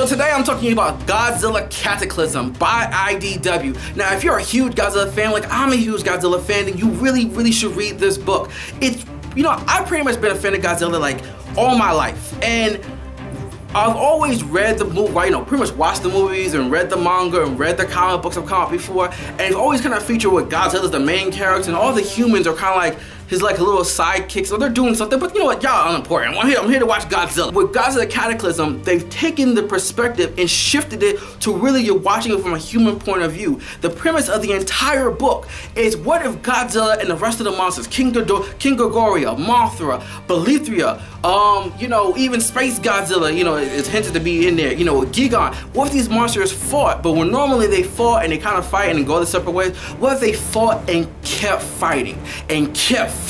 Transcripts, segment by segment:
So today I'm talking about Godzilla Cataclysm by IDW. Now if you're a huge Godzilla fan, like I'm a huge Godzilla fan, then you really should read this book. It's, you know, I've pretty much been a fan of Godzilla like all my life, and I've always read the movie, you know, pretty much watched the movies and read the manga and read the comic books I've come out before, and it's always kind of featured with Godzilla as the main character, and all the humans are kind of like his like little sidekicks, so they're doing something, but you know what, y'all unimportant. I'm here to watch Godzilla. With Godzilla Cataclysm, they've taken the perspective and shifted it to really you're watching it from a human point of view. The premise of the entire book is, what if Godzilla and the rest of the monsters, King Ghidorah, Mothra, Belithria, you know, even Space Godzilla, you know, is hinted to be in there, you know, Gigan. What if these monsters fought, but when normally they fought and they kind of fight and go their separate ways, what if they fought and kept fighting and kept fighting?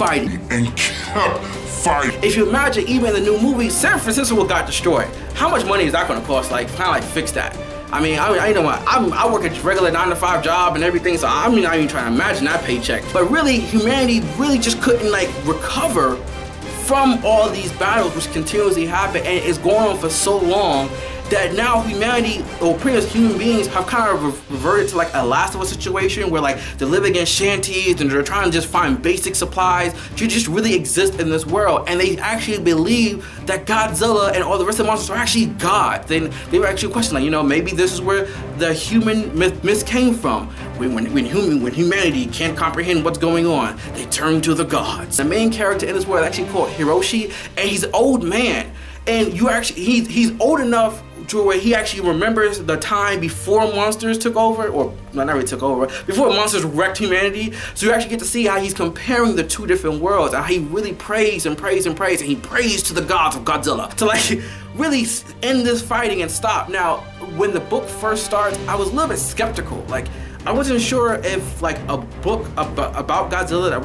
If you imagine, even in the new movie, San Francisco got destroyed. How much money is that going to cost? Like, kind of like fix that. I mean, I know what, I work a regular 9-to-5 job and everything, so I'm not even trying to imagine that paycheck. But really, humanity really just couldn't like recover from all these battles which continuously happen, and it's going on for so long that now humanity, or pretty much human beings, have kind of reverted to like a Last of Us situation where like they're living in shanties and they're trying to just find basic supplies to just really exist in this world. And they actually believe that Godzilla and all the rest of the monsters are actually gods. They were actually questioning, like, you know, maybe this is where the human myth came from. When humanity can't comprehend what's going on, they turn to the gods. The main character in this world is actually called Hiroshi, and he's an old man. And he's old enough to where he actually remembers the time before monsters took over, or not really took over, before monsters wrecked humanity. So you actually get to see how he's comparing the two different worlds, and how he really prays and prays and prays, and he prays to the gods of Godzilla to like really end this fighting and stop. Now, when the book first starts, I was a little bit skeptical. Like, I wasn't sure if like a book about Godzilla that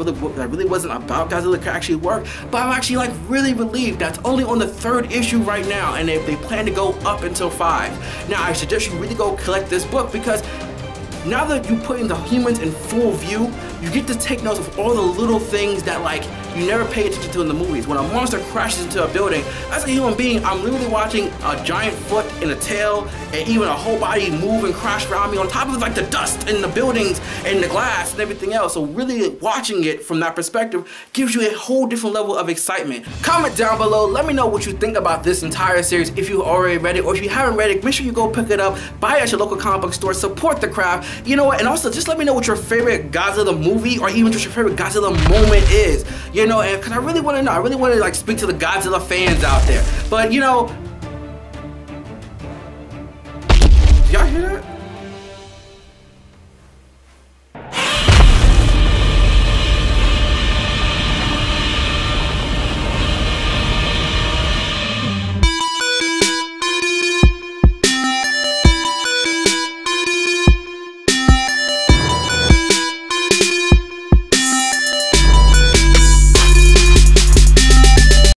really wasn't about Godzilla could actually work, but I'm actually like really relieved that's only on the 3rd issue right now, and they plan to go up until 5. Now I suggest you really go collect this book, because now that you're putting the humans in full view, you get to take notes of all the little things that like you never pay attention to in the movies. When a monster crashes into a building, as a human being, I'm literally watching a giant foot and a tail and even a whole body move and crash around me on top of like the dust and the buildings and the glass and everything else. So really watching it from that perspective gives you a whole different level of excitement. Comment down below, let me know what you think about this entire series if you already read it, or if you haven't read it, make sure you go pick it up, buy it at your local comic book store, support the craft, you know what, and also just let me know what your favorite Godzilla movie or even just your favorite Godzilla moment is, you know, and because I really want to know, I really want to like speak to the Godzilla fans out there. But you know, y'all hear that?